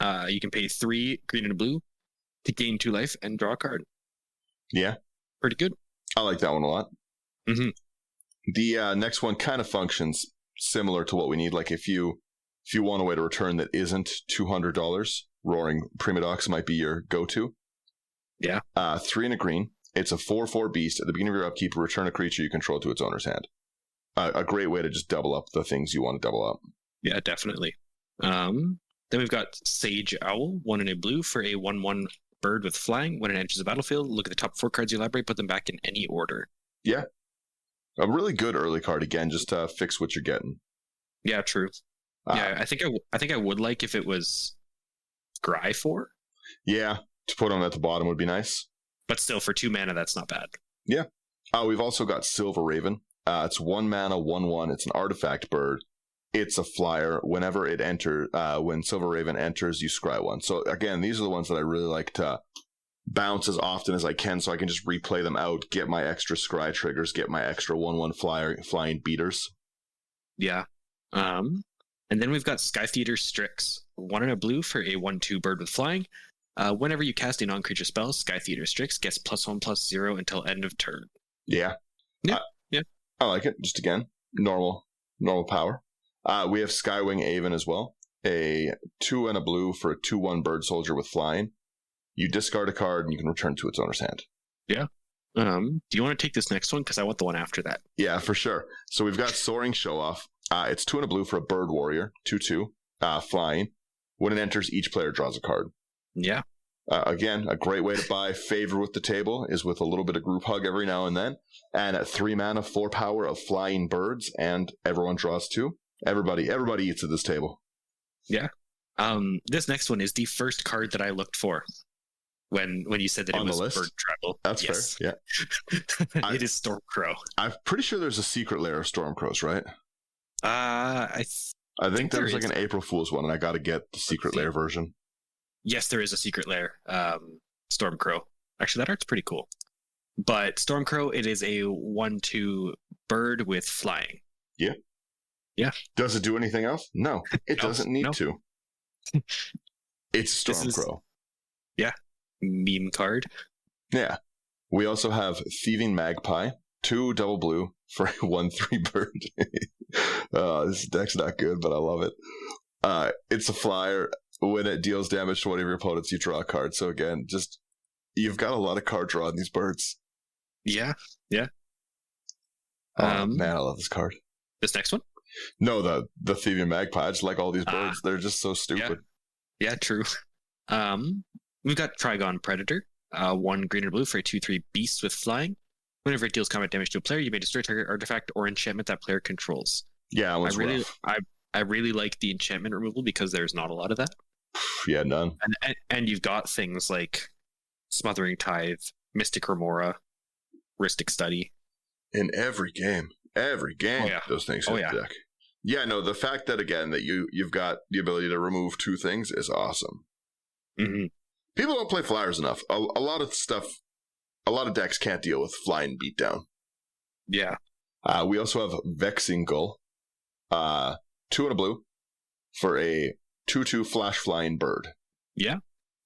You can pay 3 green and a blue to gain 2 life and draw a card. Yeah. Pretty good. I like that one a lot. Mm-hmm. The next one kind of functions similar to what we need. Like if you want a way to return that isn't $200, Roaring Primadox might be your go-to. Yeah. 3 and a green. It's a 4/4 beast. At the beginning of your upkeep, return a creature you control to its owner's hand. A great way to just double up the things you want to double up. Yeah, definitely. Then we've got Sage Owl, 1 and a blue for a 1/1 bird with flying. When it enters the battlefield, look at the top 4 cards of your library, put them back in any order. Yeah. A really good early card, again, just to fix what you're getting. Yeah, true. Yeah, I think I would like if it was Gryphor. Yeah, to put on at the bottom would be nice. But still, for 2 mana, that's not bad. Yeah. We've also got Silver Raven. It's 1 mana, 1/1. It's an artifact bird. It's a flyer. Whenever it enters, when Silver Raven enters, you scry 1. So again, these are the ones that I really like to bounce as often as I can so I can just replay them out, get my extra scry triggers, get my extra 1/1 flying beaters. Yeah. And then we've got Sky Theater Strix. 1 and a blue for a 1/2 bird with flying. Whenever you cast a non-creature spell, Sky Theater Strix gets +1/+0 until end of turn. Yeah. Yeah. I like it. Just again, normal power. We have Skywing Aven as well. A 2 and a blue for a 2/1 bird soldier with flying. You discard a card and you can return to its owner's hand. Yeah. Do you want to take this next one? Because I want the one after that. Yeah, for sure. So we've got Soaring Show Off. It's 2 and a blue for a bird warrior, 2/2, flying. When it enters, each player draws a card. Yeah. Again, a great way to buy favor with the table is with a little bit of group hug every now and then. And at 3 mana, 4 power of flying birds, and everyone draws 2. Everybody eats at this table. Yeah. This next one is the first card that I looked for when you said that on it was list? bird tribal. That's fair. Yeah. It is Stormcrow. I'm pretty sure there's a secret lair of Stormcrows, right? I think there's like an April Fool's one, and I got to get the secret lair version. Yes, there is a secret lair. Stormcrow. Actually, that art's pretty cool. But Stormcrow, it is a 1/2 bird with flying. Yeah. Yeah. Does it do anything else? No, it doesn't need to. It's Stormcrow. Yeah. Meme card. Yeah. We also have Thieving Magpie, 2 double blue for a 1/3 bird. This deck's not good, but I love it. It's a flyer. When it deals damage to one of your opponents, you draw a card. So again, just you've got a lot of card draw on these birds. Yeah. Oh man, I love this card. This next one? No, the Thieving Magpie. I just like all these birds. They're just so stupid. Yeah, true. We've got Trigon Predator. 1 green and blue for a 2/3 beast with flying. Whenever it deals combat damage to a player, you may destroy target artifact or enchantment that player controls. Yeah, I really like the enchantment removal because there's not a lot of that. Yeah, none. And you've got things like Smothering Tithe, Mystic Remora, Rhystic Study. In every game, those things hit the deck. Yeah, no, the fact that again that you've got the ability to remove 2 things is awesome. Mm-hmm. People don't play flyers enough. A lot of decks can't deal with flying beatdown. Yeah. We also have Vexing Gull, 2 and a blue for a 2/2 flash flying bird. Yeah.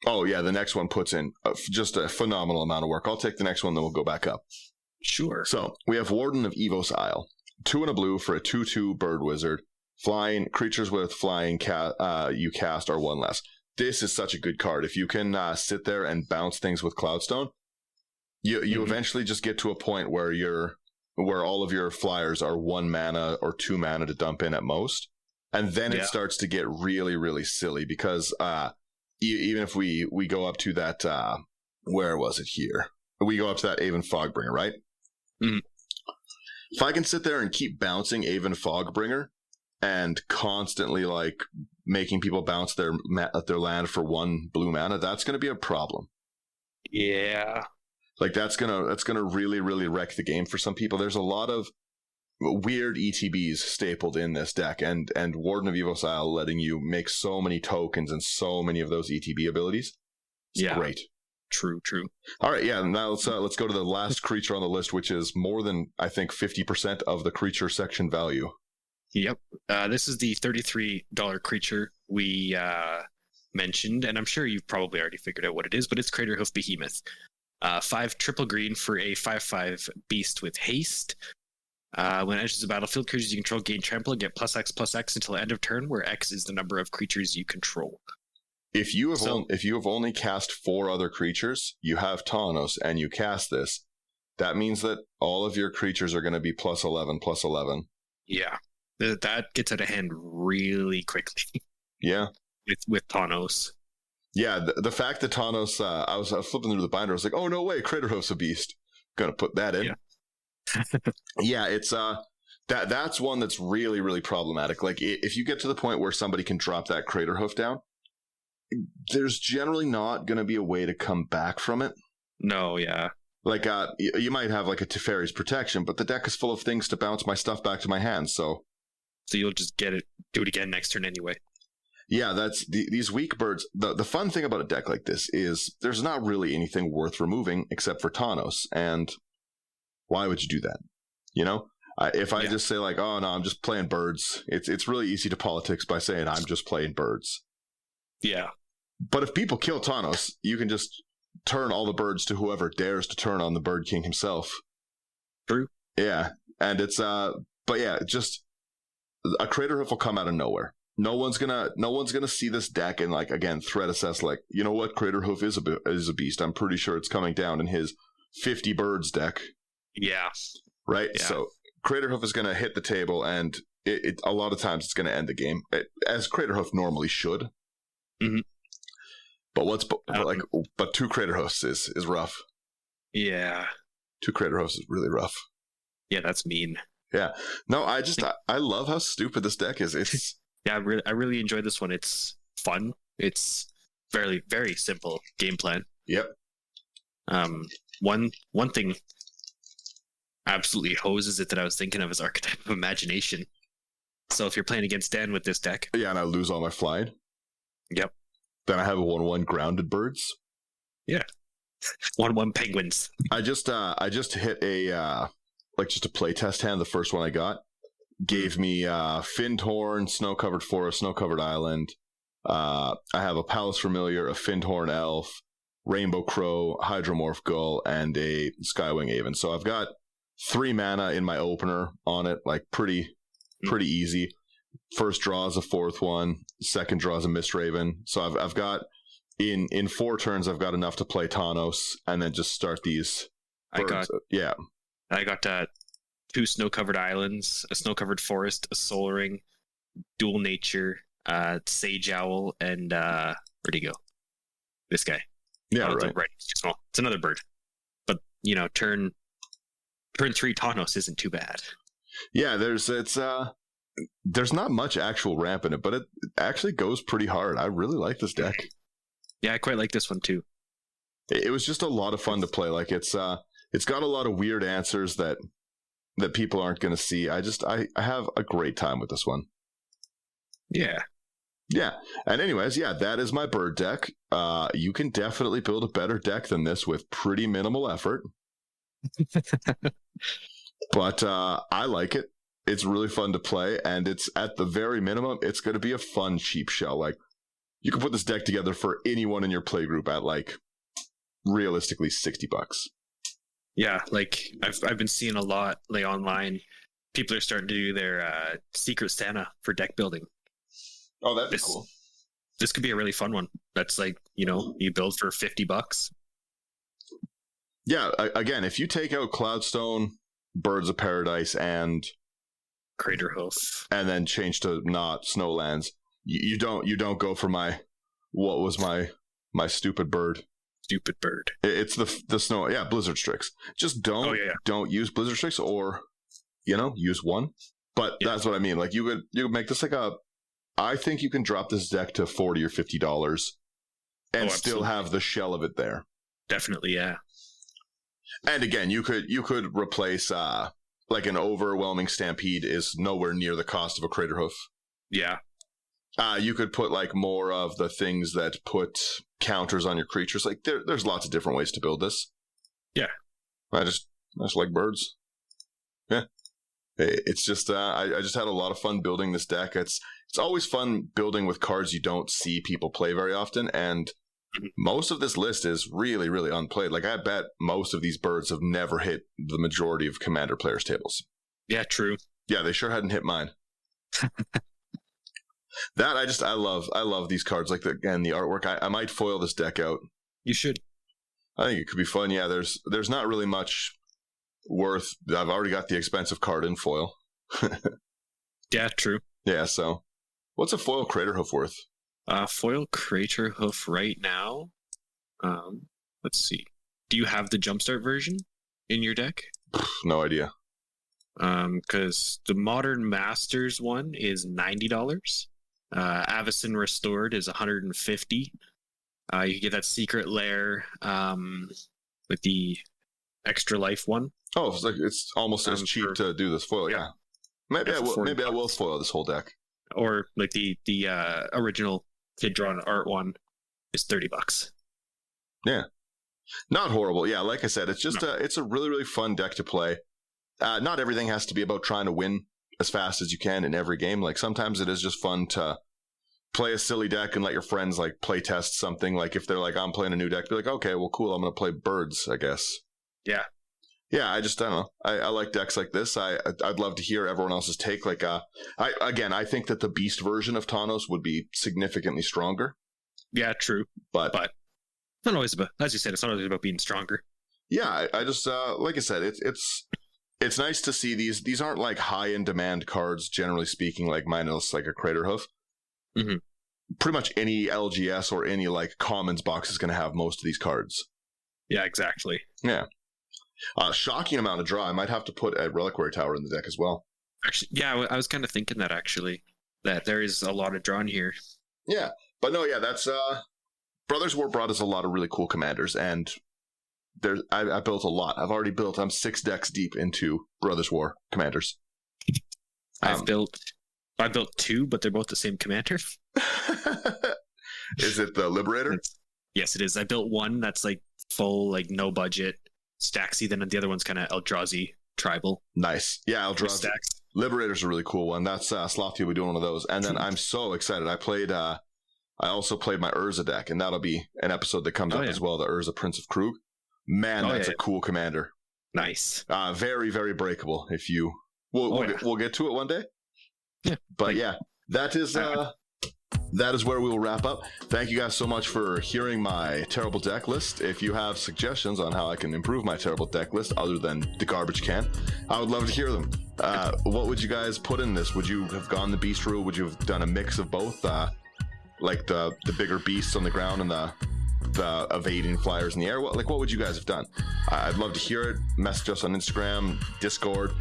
Oh yeah, the next one puts in just a phenomenal amount of work. I'll take the next one, then we'll go back up. Sure. So we have Warden of Evos Isle, 2 and a blue for a 2/2 bird wizard. Flying creatures with flying you cast are 1 less. This is such a good card. If you can sit there and bounce things with Cloudstone, you eventually just get to a point where all of your flyers are 1 mana or 2 mana to dump in at most. And then it starts to get really, really silly because even if we go up to that, where was it here? We go up to that Aven Fogbringer, right? Mm. If I can sit there and keep bouncing Aven Fogbringer and constantly like making people bounce their land for 1 blue mana, that's going to be a problem. Yeah. Like that's gonna really, really wreck the game for some people. There's a lot of weird ETBs stapled in this deck, and Warden of Evos Isle letting you make so many tokens and so many of those ETB abilities. It's great. True. All right, yeah. Now let's go to the last creature on the list, which is more than I think 50% of the creature section value. Yep. This is the $33 creature we mentioned, and I'm sure you've probably already figured out what it is, but it's Craterhoof Behemoth. 5 triple green for a 5/5 beast with haste. When it enters the battlefield, creatures you control gain trample and get +X/+X until end of turn, where X is the number of creatures you control. If you have only cast 4 other creatures, you have Tawnos, and you cast this, that means that all of your creatures are going to be +11/+11. Yeah, that gets out of hand really quickly. Yeah, with Tawnos. Yeah, the fact that Tawnos, I was flipping through the binder, I was like, oh no way, Craterhoof's a beast. Gonna put that in. Yeah, yeah, it's that's one that's really, really problematic. Like if you get to the point where somebody can drop that Craterhoof down, there's generally not going to be a way to come back from it. No, yeah. Like you might have like a Teferi's Protection, but the deck is full of things to bounce my stuff back to my hands, so you'll just do it again next turn anyway. Yeah, that's these weak birds. The fun thing about a deck like this is there's not really anything worth removing except for Tawnos. And why would you do that? You know, if I just say like, oh no, I'm just playing birds, it's really easy to politics by saying I'm just playing birds. Yeah. But if people kill Tawnos, you can just turn all the birds to whoever dares to turn on the Bird King himself. True. Yeah, and it's but yeah, just a Crater Hoof will come out of nowhere. No one's gonna see this deck and like again threat assess like, you know what, Crater Hoof is a beast. I'm pretty sure it's coming down in his 50 birds deck. Yeah. Right. Yeah. So Crater Hoof is gonna hit the table, and it a lot of times it's gonna end the game as Crater Hoof normally should. Mm-hmm. But two Crater Hoofs is rough. Yeah. Two Crater Hoofs is really rough. Yeah, that's mean. Yeah. No, I love how stupid this deck is. It's yeah, I really enjoy this one. It's fun. It's very, very simple game plan. Yep. One thing absolutely hoses it that I was thinking of is Archetype of Imagination. So if you're playing against Dan with this deck, yeah, and I lose all my flying. Yep. Then I have a 1/1 grounded birds. Yeah. 1/1 penguins. I just hit a just a playtest hand. The first one I got gave me Findhorn, Snow-Covered Forest, Snow-Covered Island. I have a Palace Familiar, a Findhorn Elf, Rainbow Crow, Hydromorph Gull, and a Skywing Aven. So I've got 3 mana in my opener on it, like pretty easy. First draw is a 4th one. Second draw is a Mistraven. So I've got in 4 turns I've got enough to play Tawnos and then just start these birds. I got 2 snow-covered islands, a snow-covered forest, a soul ring, dual nature, sage owl, and where'd he go? This guy. Yeah, right. It's too small. It's another bird. But turn 3 Tawnos isn't too bad. Yeah, there's not much actual ramp in it, but it actually goes pretty hard. I really like this deck. Yeah, I quite like this one too. It was just a lot of fun to play. Like it's got a lot of weird answers that people aren't going to see. I have a great time with this one. Yeah. Yeah. And anyways, yeah, that is my bird deck. You can definitely build a better deck than this with pretty minimal effort. But I like it. It's really fun to play, and it's at the very minimum, it's going to be a fun cheap shell. Like, you can put this deck together for anyone in your playgroup at like realistically $60. Yeah, like I've been seeing a lot like online. People are starting to do their Secret Santa for deck building. Oh, that'd be cool. This could be a really fun one. That's like, you build for $50. Yeah, again, if you take out Cloudstone, Birds of Paradise, and Crater Hoof, and then change to not Snowlands, you don't go for my stupid bird. Stupid bird. It's the snow. Yeah, Blizzard Strix. Just don't use Blizzard Strix, or use one. But that's what I mean. Like you could make this like I think you can drop this deck to $40 or $50 and still have the shell of it there. Definitely, yeah. And again, you could replace like an Overwhelming Stampede is nowhere near the cost of a Crater Hoof. Yeah. You could put like more of the things that put counters on your creatures. Like there's lots of different ways to build this. Yeah. I just like birds. Yeah. It's just I just had a lot of fun building this deck. It's always fun building with cards you don't see people play very often, and most of this list is really, really unplayed. Like I bet most of these birds have never hit the majority of Commander players' tables. Yeah, true. Yeah, they sure hadn't hit mine. That I love these cards. Like the artwork. I might foil this deck out. You should. I think it could be fun. Yeah, there's not really much worth. I've already got the expensive card in foil. Yeah, true. Yeah, so what's a foil Crater Hoof worth? Foil Crater Hoof right now. Let's see. Do you have the Jumpstart version in your deck? No idea. Because the Modern Masters one is $90. Avacyn Restored is $150. You can get that Secret Lair with the Extra Life one. Oh, it's almost as cheap to do this foil. Yeah. Maybe I will foil this whole deck. or like the original kid drawn art one is $30. Yeah, not horrible. Yeah, like I said, it's just it's a really, really fun deck to play. Not everything has to be about trying to win as fast as you can in every game. Like sometimes it is just fun to play a silly deck and let your friends like play test something. Like if they're like, I'm playing a new deck, be like, okay, well, cool. I'm going to play birds, I guess. Yeah. Yeah, I don't know. I like decks like this. I'd love to hear everyone else's take. Like, I think that the beast version of Tawnos would be significantly stronger. Yeah, true. But it's not always about, as you said, it's not always about being stronger. Yeah, I just like I said, it's nice to see these aren't like high in demand cards, generally speaking, like minus like a Crater Hoof. Mm-hmm. Pretty much any LGS or any like commons box is going to have most of these cards. Yeah, exactly. Yeah. Shocking amount of draw. I might have to put a Reliquary Tower in the deck as well. Actually, yeah, I was kind of thinking that actually, that there is a lot of draw in here. Yeah, but no, yeah, that's Brothers War brought us a lot of really cool commanders, and I built a lot. I'm 6 decks deep into Brothers War commanders. I built 2, but they're both the same commander. Is it the Liberator? Yes, it is. I built one that's like full, like no budget Staxy, then the other one's kind of Eldrazi tribal. Nice. Yeah, Eldrazi. Stacks. Liberator's a really cool one. That's Slothy will be doing one of those. And then I'm so excited. I also played my Urza deck, and that'll be an episode that comes up as well, the Urza Prince of Krug. Man, that's a cool commander. Nice. Very, very breakable. If you we'll get to it one day. Yeah. But yeah, that is where we will wrap up. Thank you guys so much for hearing my terrible deck list. If you have suggestions on how I can improve my terrible deck list other than the garbage can, I would love to hear them. What would you guys put in this? Would you have gone the beast route? Would you have done a mix of both? Like the bigger beasts on the ground and the evading flyers in the air? What would you guys have done? I'd love to hear it. Message us on Instagram, Discord.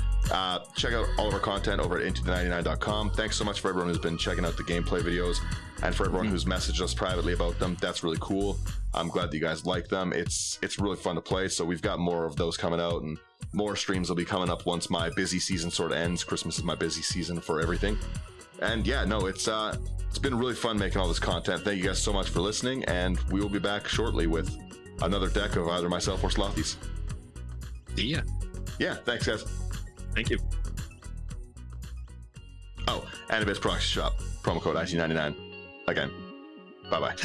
Check out all of our content over at intothe99.com. Thanks so much for everyone who's been checking out the gameplay videos, and for everyone who's messaged us privately about them. That's really cool. I'm glad that you guys like them. It's really fun to play, so we've got more of those coming out, and more streams will be coming up once my busy season sort of ends. Christmas is my busy season for everything. And yeah, no, it's been really fun making all this content. Thank you guys so much for listening, and we will be back shortly with another deck of either myself or Slothy's. See ya. Yeah, thanks guys. Thank you. Oh, and Abyss Proxy Shop, promo code IT99. Again, bye-bye.